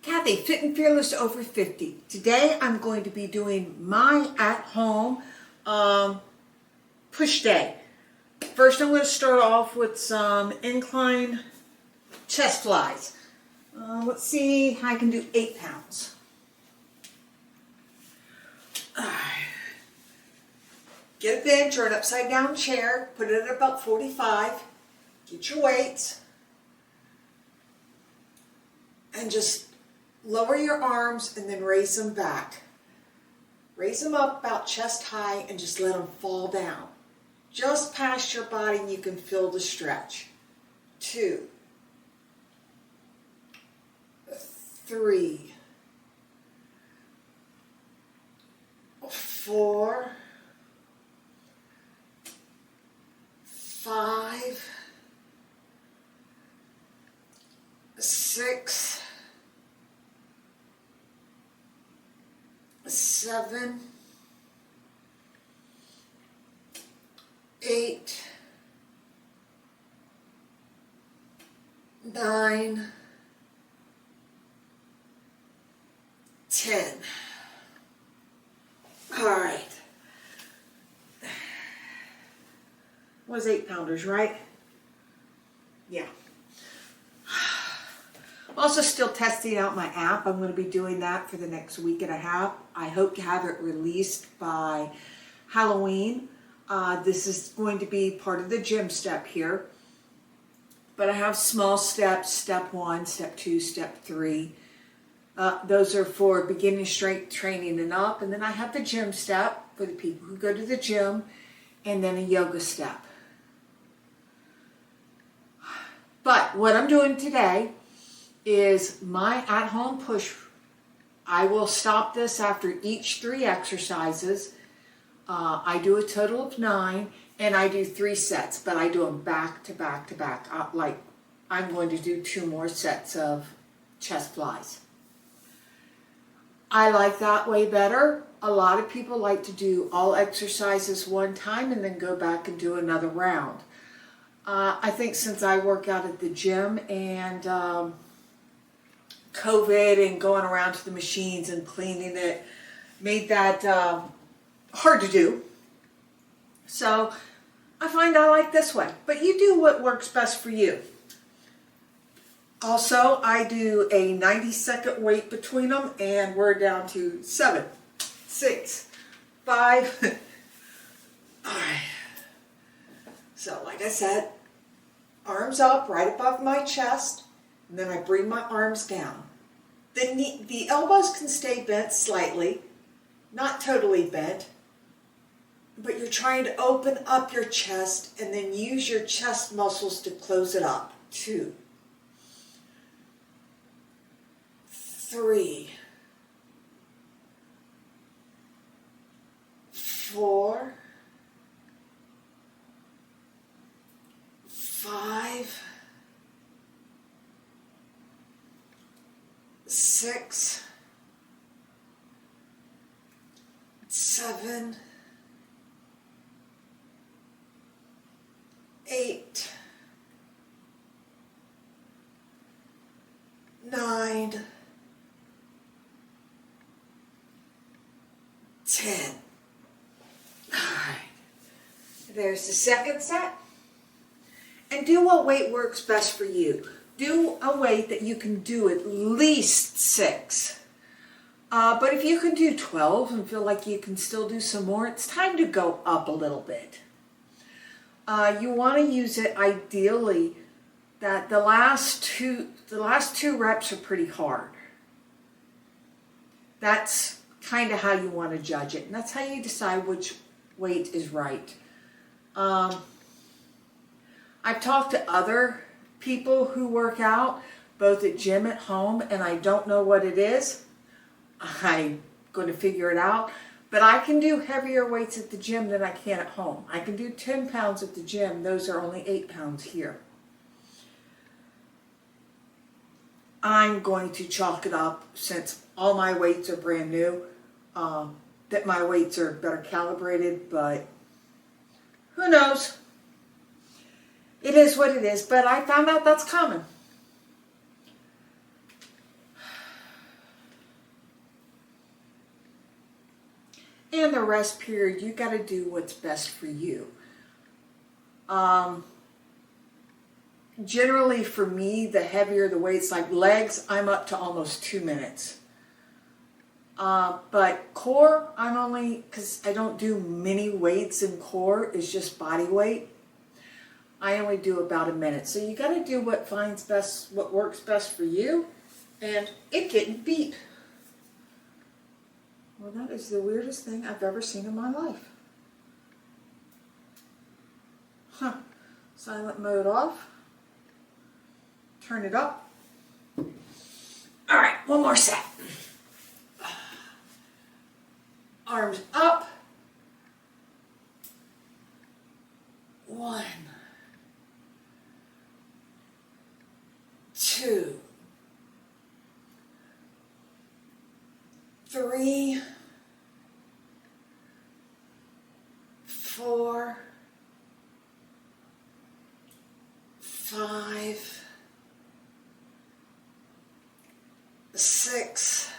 Kathy, Fit and Fearless Over 50. Today I'm going to be doing my at-home push day. First I'm going to start off with some incline chest flies. Let's see how I can do 8 pounds. Get a bench or an upside down chair, put it at about 45, get your weights, and just lower your arms and then raise them back. Raise them up about chest high and just let them fall down. Just past your body and you can feel the stretch. 2, 3, 4, 5, 6, 7, 8, 9, 10. All right. Was 8-pounders, right? Yeah. I'm also still testing out my app. I'm going to be doing that for the next week and a half. I hope to have it released by Halloween. This is going to be part of the gym step here. But I have small steps, step 1, step 2, step 3. Those are for beginning strength training and up. And then I have the gym step for the people who go to the gym, and then a yoga step. But what I'm doing today is my at-home push. I will stop this after each 3 exercises. I do a total of 9, and I do 3 sets, but I do them back to back to back. Like I'm going to do 2 more sets of chest flies. I like that way better. A lot of people like to do all exercises one time and then go back and do another round. I think since I work out at the gym and COVID and going around to the machines and cleaning it made that hard to do. So I find I like this way. But you do what works best for you. Also, I do a 90-second wait between them, and we're down to 7, 6, 5. All right. So, like I said, arms up right above my chest, and then I bring my arms down. The elbows can stay bent slightly, not totally bent, but you're trying to open up your chest and then use your chest muscles to close it up. 2, 3, 4, 5, 6, 7, 8, 9, 10. All right. There's the second set. And do what weight works best for you. Do a weight that you can do at least 6. But if you can do 12 and feel like you can still do some more, it's time to go up a little bit. You want to use it ideally that the last two reps are pretty hard. That's kind of how you want to judge it, and that's how you decide which weight is right. I've talked to other people who work out, both at gym and at home, and I don't know what it is. I'm going to figure it out. But I can do heavier weights at the gym than I can at home. I can do 10 pounds at the gym. Those are only 8 pounds here. I'm going to chalk it up, since all my weights are brand new, that my weights are better calibrated, but who knows? It is what it is, but I found out that's common. and the rest period, you got to do what's best for you. Generally for me, the heavier the weights, like legs, I'm up to almost 2 minutes. But core, I'm only, because I don't do many weights in core, it's just body weight. I only do about a minute. So you got to do what finds best, what works best for you. And it getting beat. Well, that is the weirdest thing I've ever seen in my life. Huh. Silent mode off. Turn it up. All right, one more set. Arms up. 1, 2, 3, 4, 5, 6,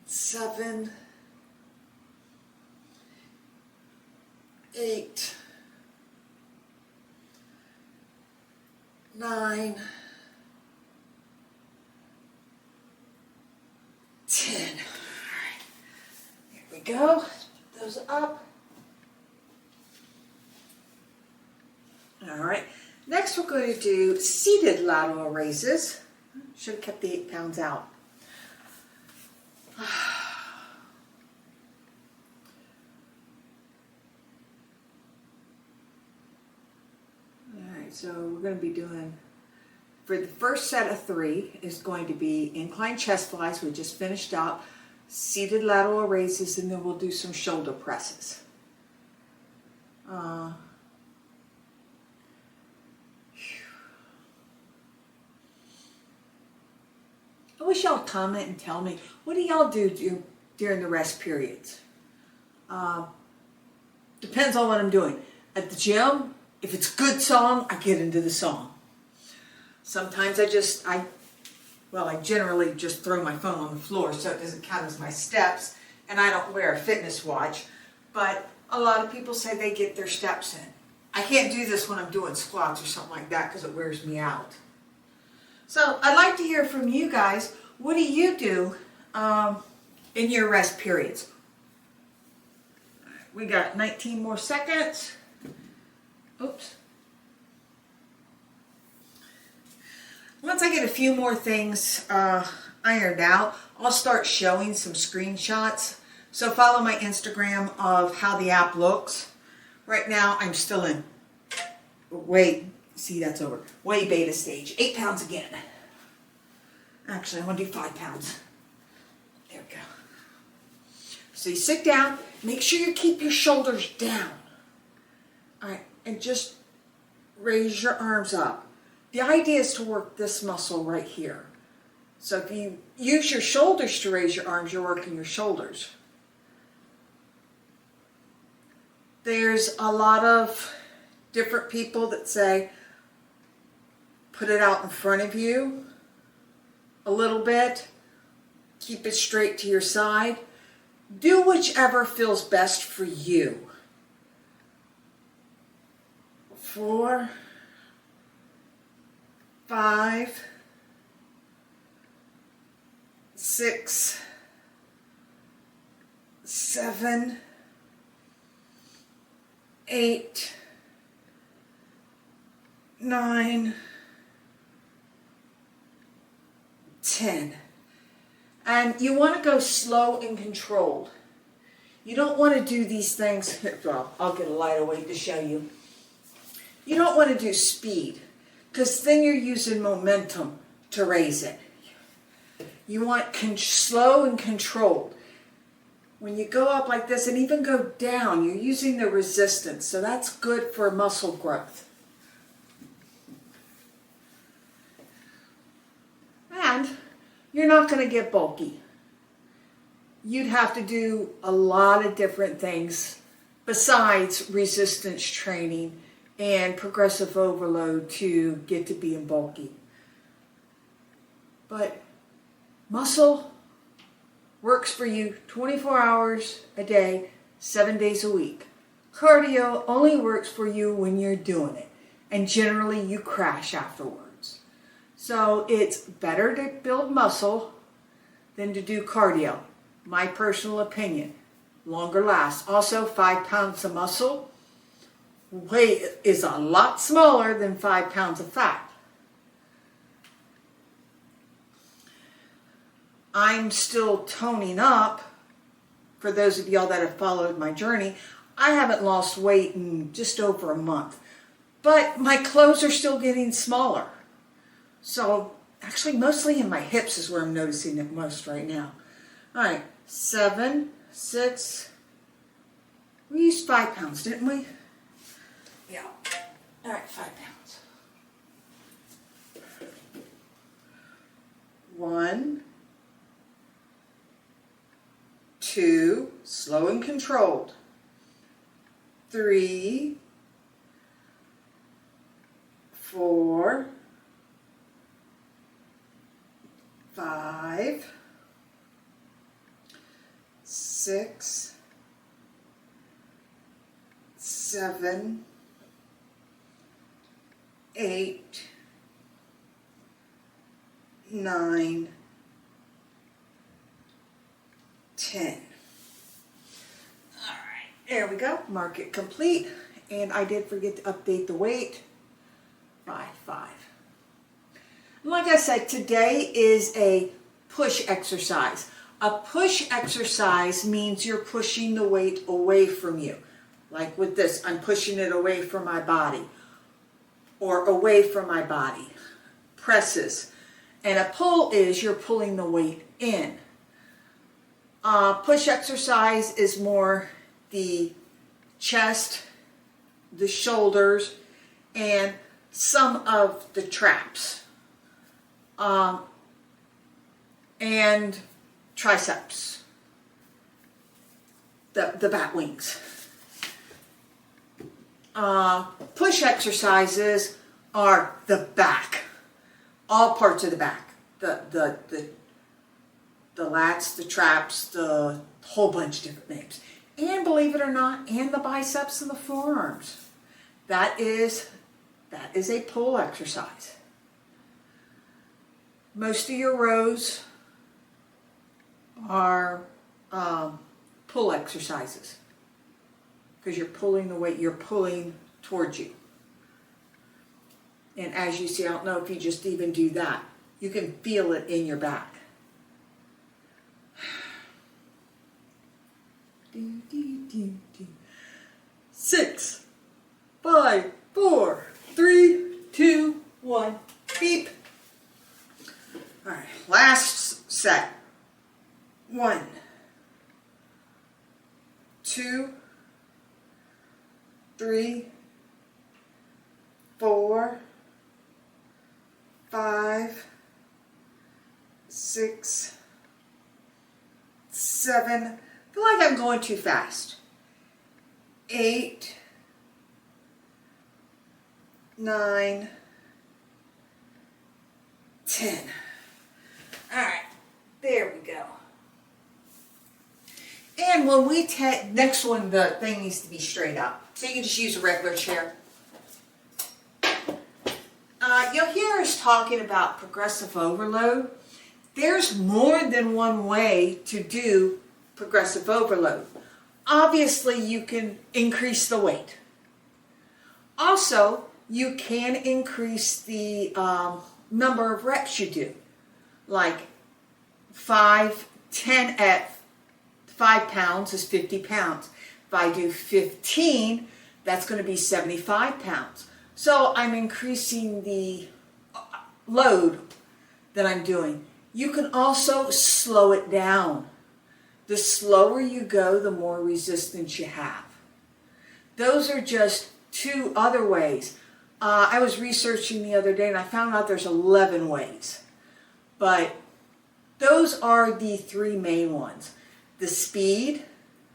7, 8, 9, 10. All right, here we go. Put those up. All right, next we're going to do seated lateral raises. Should have kept the 8 pounds out. So we're going to be doing, for the first set of 3, is going to be incline chest flies. We just finished up. Seated lateral raises, and then we'll do some shoulder presses. I wish y'all comment and tell me, what do y'all do during the rest periods? Depends on what I'm doing. At the gym, if it's a good song, I get into the song. Sometimes I generally just throw my phone on the floor so it doesn't count as my steps, and I don't wear a fitness watch, but a lot of people say they get their steps in. I can't do this when I'm doing squats or something like that because it wears me out. So I'd like to hear from you guys. What do you do in your rest periods? We got 19 more seconds. Oops. Once I get a few more things ironed out, I'll start showing some screenshots. So follow my Instagram of how the app looks. Right now I'm still in way beta stage. 8 pounds again. Actually, I want to do 5 pounds. There we go. So you sit down, make sure you keep your shoulders down. All right, and just raise your arms up. The idea is to work this muscle right here. So if you use your shoulders to raise your arms, you're working your shoulders. There's a lot of different people that say, put it out in front of you a little bit, keep it straight to your side. Do whichever feels best for you. 4, 5, 6, 7, 8, 9, 10. And you want to go slow and controlled. You don't want to do these things, well, I'll get a lighter weight to show you. You don't want to do speed, because then you're using momentum to raise it. You want slow and controlled. When you go up like this and even go down, you're using the resistance, so that's good for muscle growth. And you're not going to get bulky. You'd have to do a lot of different things besides resistance training and progressive overload to get to being bulky. But muscle works for you 24 hours a day, 7 days a week. Cardio only works for you when you're doing it, and generally you crash afterwards. So it's better to build muscle than to do cardio. My personal opinion. Longer lasts. Also, 5 pounds of muscle weight is a lot smaller than 5 pounds of fat. I'm still toning up. For those of y'all that have followed my journey, I haven't lost weight in just over a month. But my clothes are still getting smaller. So, actually, mostly in my hips is where I'm noticing it most right now. All right, 7, 6. We used 5 pounds, didn't we? Yeah. All right, 5 pounds. 1, 2, slow and controlled. 3, 4, 5, 6, 7, 8, 9, 10. All right, there we go. Mark it complete. And I did forget to update the weight. 5, 5. Like I said, today is a push exercise. A push exercise means you're pushing the weight away from you. Like with this, I'm pushing it away from my body or away from my body. Presses. And a pull is you're pulling the weight in. Push exercise is more the chest, the shoulders, and some of the traps. And triceps, the bat wings. Push exercises are the back, all parts of the back, the lats, the traps, the whole bunch of different names. And believe it or not, and the biceps and the forearms. That is a pull exercise. Most of your rows are pull exercises because you're pulling the weight, you're pulling towards you. And as you see, I don't know if you just even do that. You can feel it in your back. 6, 5, 4, 3, 2, 1, beep. All right, last set. 1, 2, 3, 4, 5, 6, 7. I feel like I'm going too fast. 8, 9, 10. All right, there we go. And when we next one, the thing needs to be straight up. So you can just use a regular chair. You'll hear us talking about progressive overload. There's more than one way to do progressive overload. Obviously, you can increase the weight. Also, you can increase the number of reps you do. Like 5, 10 at 5 pounds is 50 pounds. If I do 15, that's going to be 75 pounds. So I'm increasing the load that I'm doing. You can also slow it down. The slower you go, the more resistance you have. Those are just 2 other ways. I was researching the other day and I found out there's 11 ways. But those are the 3 main ones. The speed,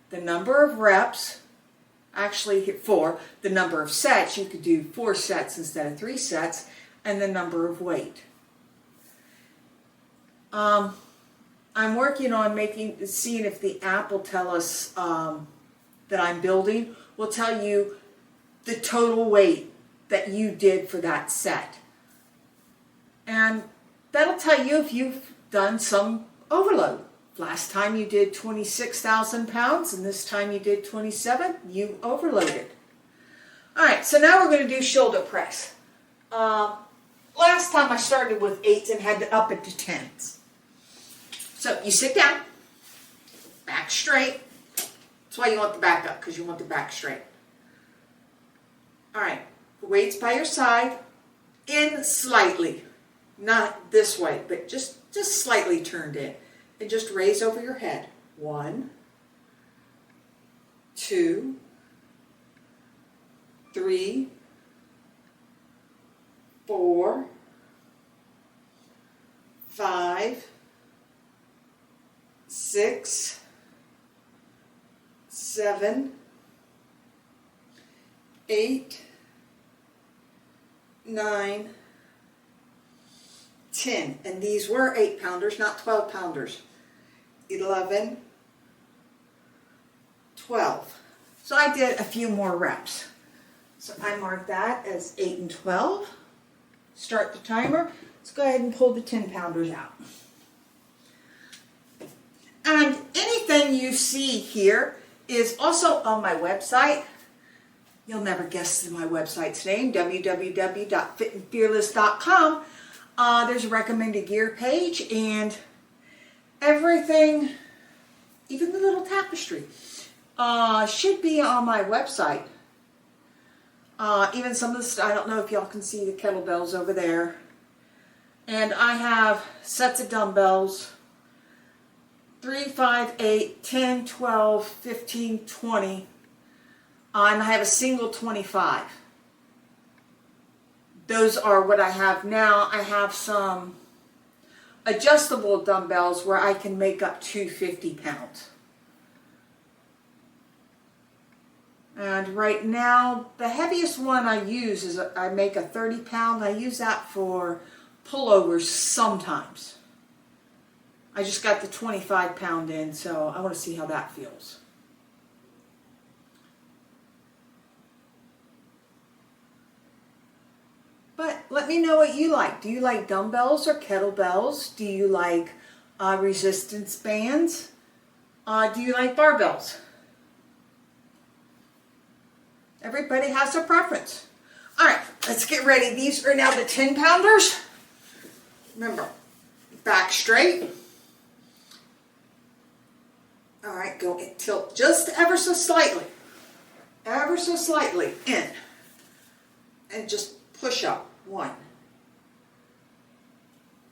the number of reps, actually 4, the number of sets, you could do 4 sets instead of 3 I'm I'm working on seeing if the app will tell us that I'm building, will tell you the total weight that you did for that set. And that'll tell you if you've done some overload. Last time you did 26,000 pounds and this time you did 27, you overloaded. All right, so now we're going to do shoulder press. Last time I started with 8s and had to up it to 10s. So you sit down, back straight. That's why you want the back up, because you want the back straight. All right, weights by your side, in slightly. Not this way, but just slightly turned in. And just raise over your head. 1, 2, 3, 4, 5, 6, 7, 8, 9, 10. And these were 8-pounders, not 12-pounders. 11, 12. So I did a few more reps. So I marked that as 8 and 12. Start the timer. Let's go ahead and pull the 10-pounders out. And anything you see here is also on my website. You'll never guess my website's name, www.fitandfearless.com. There's a recommended gear page and everything, even the little tapestry, should be on my website. Even some of the stuff, I don't know if y'all can see the kettlebells over there. And I have sets of dumbbells, 3, 5, 8, 10, 12, 15, 20. And I have a single 25. Those are what I have now. I have some adjustable dumbbells where I can make up to 50 pounds. And right now, the heaviest one I use is I make a 30-pound. I use that for pullovers sometimes. I just got the 25-pound in, so I want to see how that feels. But let me know what you like. Do you like dumbbells or kettlebells? Do you like resistance bands? Do you like barbells? Everybody has a preference. All right, let's get ready. These are now the 10-pounders. Remember, back straight. All right, go and tilt just ever so slightly in, and just push up. 1,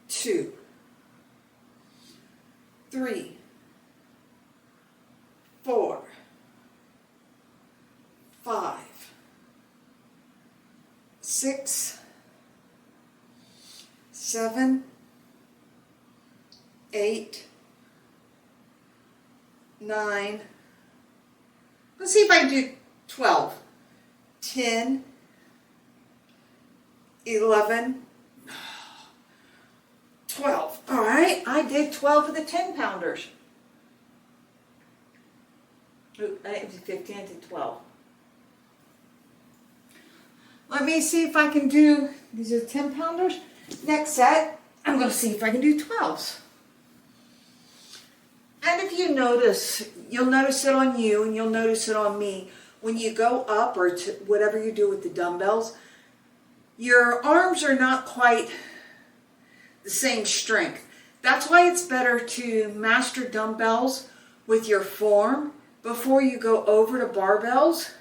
2, 3, 4, 5, 6, 7, 8, 9. Let's see if I can do 12, 10, 11, 12. All right, I did 12 of the 10-pounders. I did 15 to 12. Let me see if I can do, these are 10-pounders. Next set, I'm going to see if I can do 12s. And if you notice, you'll notice it on you and you'll notice it on me. When you go up or to whatever you do with the dumbbells, your arms are not quite the same strength. That's why it's better to master dumbbells with your form before you go over to barbells,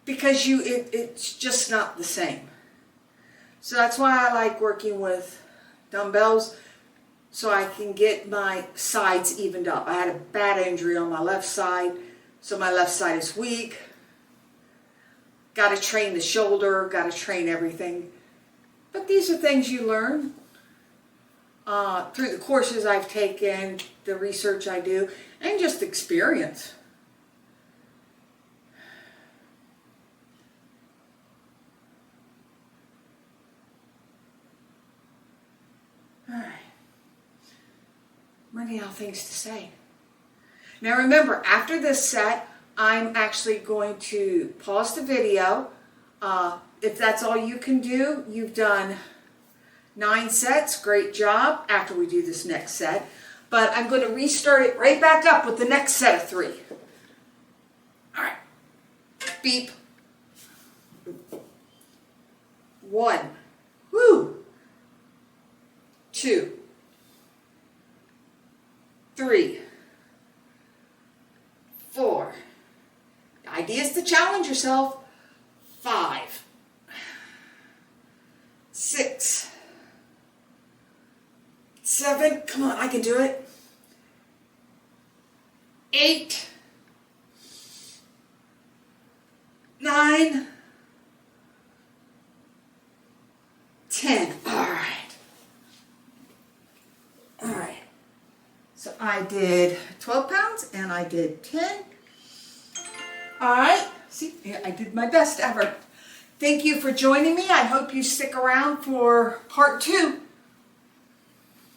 because it's just not the same. So that's why I like working with dumbbells, so I can get my sides evened up. I had a bad injury on my left side, so my left side is weak. Got to train the shoulder, got to train everything. But these are things you learn through the courses I've taken, the research I do, and just experience. All right. running out of things to say. Now remember, after this set, I'm actually going to pause the video. If that's all you can do, you've done 9 sets. Great job after we do this next set. But I'm going to restart it right back up with the next set of 3. All right. Beep. 1. Woo. 2. 3. 4. The idea is to challenge yourself. 5. 6. 7. Come on, I can do it. 8. 9. 10. All right. All right. So I did 12 pounds and I did 10. All right. See, I did my best ever. Thank you for joining me. I hope you stick around for part 2.